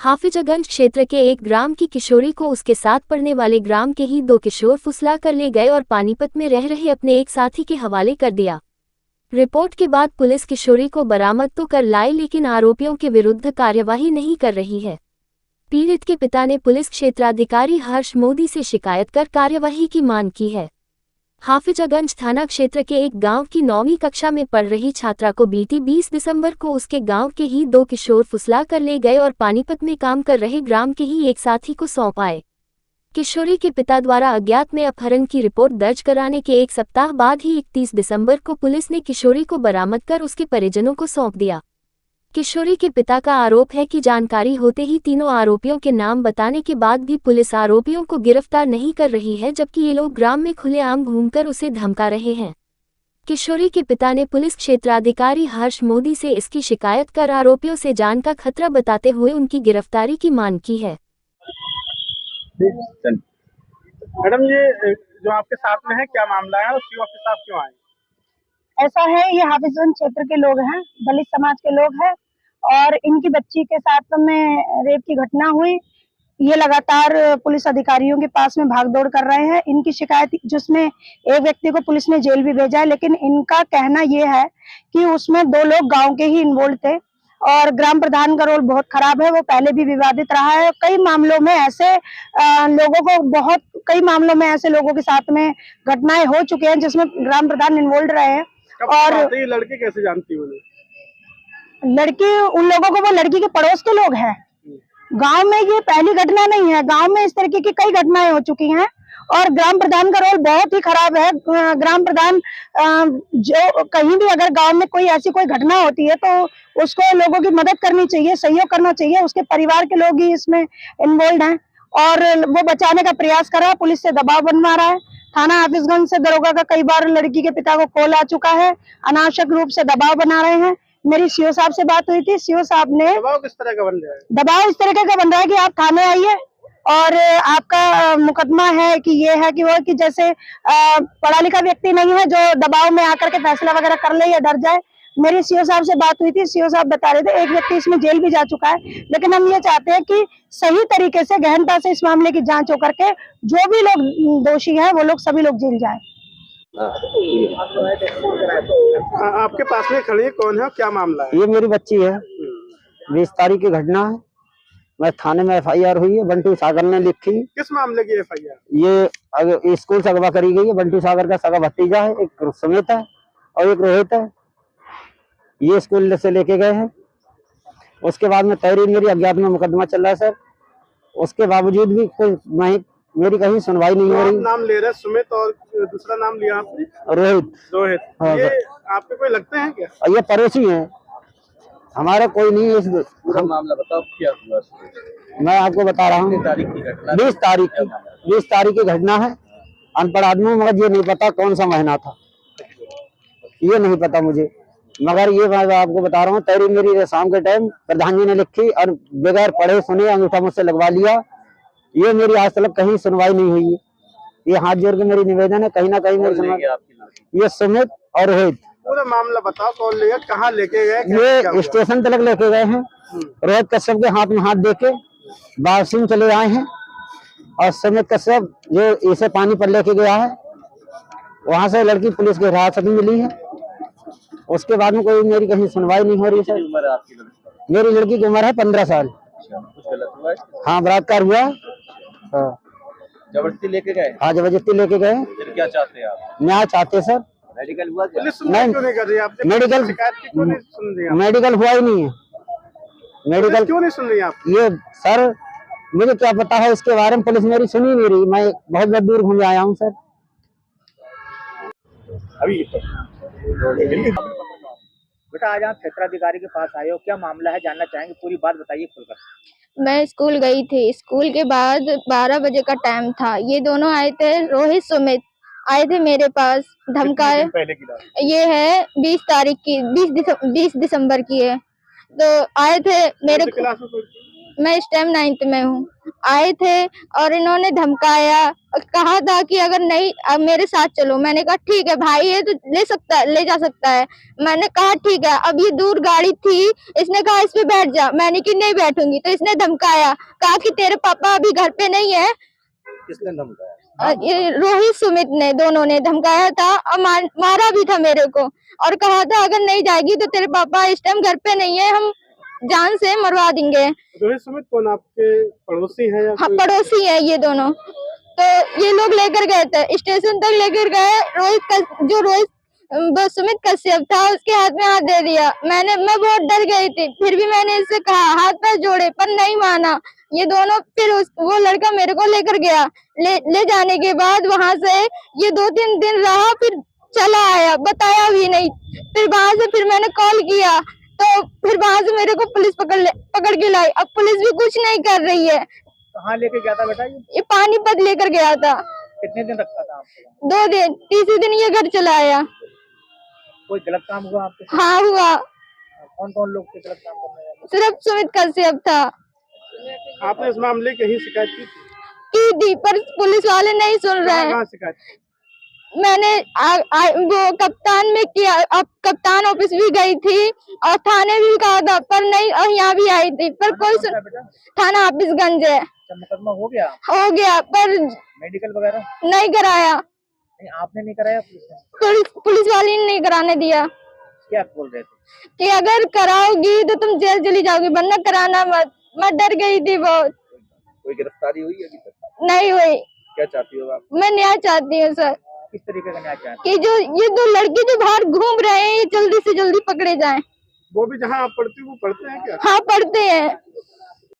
हाफिजगंज क्षेत्र के एक ग्राम की किशोरी को उसके साथ पढ़ने वाले ग्राम के ही दो किशोर फुसला कर ले गए और पानीपत में रह रहे अपने एक साथी के हवाले कर दिया। रिपोर्ट के बाद पुलिस किशोरी को बरामद तो कर लाई, लेकिन आरोपियों के विरुद्ध कार्यवाही नहीं कर रही है। पीड़ित के पिता ने पुलिस क्षेत्राधिकारी हर्ष मोदी से शिकायत कर कार्यवाही की मांग की है। हाफिजगंज थाना क्षेत्र के एक गांव की 9वीं कक्षा में पढ़ रही छात्रा को बीती 20 दिसंबर को उसके गांव के ही दो किशोर फुसला कर ले गए और पानीपत में काम कर रहे ग्राम के ही एक साथी को सौंप आए। किशोरी के पिता द्वारा अज्ञात में अपहरण की रिपोर्ट दर्ज कराने के एक सप्ताह बाद ही 31 दिसंबर को पुलिस ने किशोरी को बरामद कर उसके परिजनों को सौंप दिया। किशोरी के पिता का आरोप है कि जानकारी होते ही तीनों आरोपियों के नाम बताने के बाद भी पुलिस आरोपियों को गिरफ्तार नहीं कर रही है, जबकि ये लोग ग्राम में खुलेआम घूमकर उसे धमका रहे हैं। किशोरी के पिता ने पुलिस क्षेत्राधिकारी हर्ष मोदी से इसकी शिकायत कर आरोपियों से जान का खतरा बताते हुए उनकी गिरफ्तारी की मांग की है। मैडम, ये जो आपके साथ में है, क्या मामला है और सीओ ऑफिस आप क्यों आए? ऐसा है, ये हाफिजगंज क्षेत्र के लोग हैं, दलित समाज के लोग हैं और इनकी बच्ची के साथ में रेप की घटना हुई। ये लगातार पुलिस अधिकारियों के पास में भागदौड़ कर रहे हैं। इनकी शिकायत, जिसमें एक व्यक्ति को पुलिस ने जेल भी भेजा है, लेकिन इनका कहना ये है कि उसमें दो लोग गांव के ही इन्वॉल्व थे और ग्राम प्रधान का रोल बहुत खराब है। वो पहले भी विवादित रहा है। कई मामलों में ऐसे लोगों के साथ में घटनाएं हो चुकी हैं जिसमें ग्राम प्रधान इन्वॉल्व रहे हैं। और ये लड़की कैसे जानती हो? लड़की, उन लोगों को, वो लड़की के पड़ोस के लोग हैं। गांव में ये पहली घटना नहीं है, गांव में इस तरीके की कई घटनाएं हो चुकी हैं और ग्राम प्रधान का रोल बहुत ही खराब है। ग्राम प्रधान जो कहीं भी अगर गांव में कोई ऐसी कोई घटना होती है तो उसको लोगों की मदद करनी चाहिए, सहयोग करना चाहिए। उसके परिवार के लोग ही इसमें इन्वॉल्व हैं और वो बचाने का प्रयास कर रहा है, पुलिस से दबाव बनवा रहा है। थाना हाफिजगंज से दरोगा का कई बार लड़की के पिता को कॉल आ चुका है, अनावश्यक रूप से दबाव बना रहे हैं। मेरी सीओ साहब से बात हुई थी, सीओ साहब ने दबाव किस तरह का बन रहा है? दबाव इस तरीके का बन रहा है कि आप थाने आइए और आपका मुकदमा है कि ये है कि वो, कि जैसे पढ़ा लिखा व्यक्ति नहीं है जो दबाव में आकर के फैसला वगैरह कर ले या डर जाए। मेरी सीओ साहब से बात हुई थी, सीओ साहब बता रहे थे एक व्यक्ति इसमें जेल भी जा चुका है, लेकिन हम ये चाहते हैं कि सही तरीके से गहनता से इस मामले की जांच होकर के जो भी लोग दोषी हैं वो लोग सभी लोग जेल जाए। आपके पास में खड़ी है, कौन है, क्या मामला है? ये मेरी बच्ची है, 20 तारीख की घटना है। मैं थाने में एफआईआर हुई है, बंटू सागर ने लिखी। किस मामले की एफआईआर? ये स्कूल से अगवा करी गई है। बंटू सागर का सगा भतीजा है, एक सुमित है और एक रोहित है। ये स्कूल से लेके गए हैं। उसके बाद में तहरीर मेरी अज्ञात में मुकदमा चल रहा है सर। उसके बावजूद भी कोई मेरी कहीं सुनवाई नहीं हो रही। नाम ले रहे सुमित और दूसरा नाम लिया आपने? रोहित। हाँ, ये आपके कोई लगते हैं क्या? ये पड़ोसी हैं हमारे, कोई नहीं है। पूरा मामला बताओ, क्या हुआ? मैं आपको बता रहा हूँ, 20 तारीख की घटना है। अनपढ़ आदमी, मगर ये नहीं पता कौन सा महीना था, ये नहीं पता मुझे। मगर ये मैं आपको बता रहा हूँ, तहरीर मेरी शाम के टाइम प्रधान जी ने लिखी और बगैर पढ़े सुने अंगूठा मुझसे लगवा लिया। ये मेरी आज तक कहीं सुनवाई नहीं हुई है। ये हाथ जोड़ के मेरी निवेदन है, कहीं ना कहीं मेरी सुनवाई। ये सुमित और रोहित। पूरा मामला बताओ, कौन ले गया, कहाँ लेके गए? ये स्टेशन तक लेके गए हैं। रोहित कश्यप के हाथ में हाथ देके बासिंग चले आए हैं और सुमित कश्यप जो इसे पानी पर लेके गया है, वहां से लड़की पुलिस की हिरासत में मिली है। उसके बाद में कोई मेरी कहीं सुनवाई नहीं हो रही सर। उम्र है आपकी लड़की? मेरी लड़की की उम्र है 15 साल। कुछ गलत हुआ है? हाँ, बलात्कार हुआ। हाँ, जबरदस्ती लेके गए? हाँ, जबरदस्ती लेके गए। फिर क्या चाहते हैं आप? न्याय चाहते सर। मेडिकल हुआ? पुलिस सुनवाई क्यों नहीं कर रही? आपने मेडिकल शिकायत की क्यों नहीं सुन रही? मेडिकल हुआ ही नहीं है। मेडिकल क्यों नहीं सुन रही आप? ये सर मुझे क्या पता है इसके बारे में, पुलिस मेरी सुनी नहीं रही। मैं बहुत दूर घूम आया हूँ सर। अभी बेटा, आज आप क्षेत्राधिकारी के पास आए हो, क्या मामला है, जानना चाहेंगे, पूरी बात बताइए खुलकर। मैं स्कूल गई थी। स्कूल के बाद 12 बजे का टाइम था। ये दोनों आए थे, रोहित सुमित आए थे मेरे पास, धमकाए। ये है 20 तारीख की, 20 दिसंबर की है। तो आए थे मेरे, मैं इस टाइम 9th में हूँ। आए थे और इन्होंने धमकाया, कहा था कि अगर नहीं अब मेरे साथ चलो। मैंने कहा ठीक है भाई, ये तो ले जा सकता है। मैंने कहा ठीक है। अब ये दूर गाड़ी थी, इसने कहा इस पे बैठ जा। मैंने कि नहीं बैठूंगी। तो इसने धमकाया, कहा कि तेरे पापा अभी घर पे नहीं है। किसने धमकाया? ये रोहित सुमित ने, दोनों ने धमकाया था और मारा भी था मेरे को, और कहा था अगर नहीं जाएगी तो तेरे पापा इस टाइम घर पे नहीं है, हम जान से मरवा देंगे। रोहित सुमित कौन, आपके पड़ोसी हैं या हाँ, कोई? पड़ोसी है ये दोनों। तो ये लोग लेकर गए थे, स्टेशन तक लेकर गए। रोहित सुमित कश्यप था, उसके हाथ में हाथ दे दिया। मैं बहुत डर गई थी, फिर भी मैंने इससे कहा, हाथ पैर जोड़े, पर नहीं माना ये दोनों। फिर वो लड़का मेरे को लेकर गया। ले जाने के बाद वहां से ये 2-3 दिन रहा, फिर चला आया, बताया भी नहीं। फिर वहां से फिर मैंने कॉल किया, तो फिर वहां से मेरे को पुलिस पकड़ के लाई। अब पुलिस भी कुछ नहीं कर रही है। कहाँ लेके गया था बेटा? ये पानीपत लेकर गया था। कितने दिन रखा था आपको? 2 दिन, तीसरे दिन ये घर चला आया। कोई गलत काम हुआ आपके साथ? हाँ हुआ। कौन कौन लोग थे गलत काम करने वाले? सिर्फ सुमित कश्यप था। आपने इस मामले की कहीं शिकायत की थी? की थी, पर पुलिस वाले नहीं सुन रहे हैं। कहाँ शिकायत की? मैंने वो कप्तान में किया, अब कप्तान ऑफिस भी गई थी और थाने भी कहा था, पर नहीं, और यहाँ भी आई थी, पर कोई कौन सा है बेटा? थाना हाफिजगंज है। अच्छा, मुकदमा हो गया? हो गया, पर मेडिकल वगैरह नहीं कराया। नहीं, आपने नहीं कराया? पुलिस ने? पुलिस वाले ने नहीं कराने दिया क्या बोल रहे थे? कि अगर कराओगी तो तुम जेल चली जाओगी, वरना कराना मत। मैं डर गई थी बहुत। कोई गिरफ्तारी हुई अभी तक? नहीं हुई। क्या चाहती हो आप? मैं न्याय चाहती हूँ सर, किस तरीके का न्याय चाहते कि जो ये 2 लड़के जो बाहर घूम रहे हैं, ये जल्दी से जल्दी पकड़े जाएं। वो भी जहाँ आप पढ़ती हो वो पढ़ते हैं क्या? हाँ, पढ़ते हैं।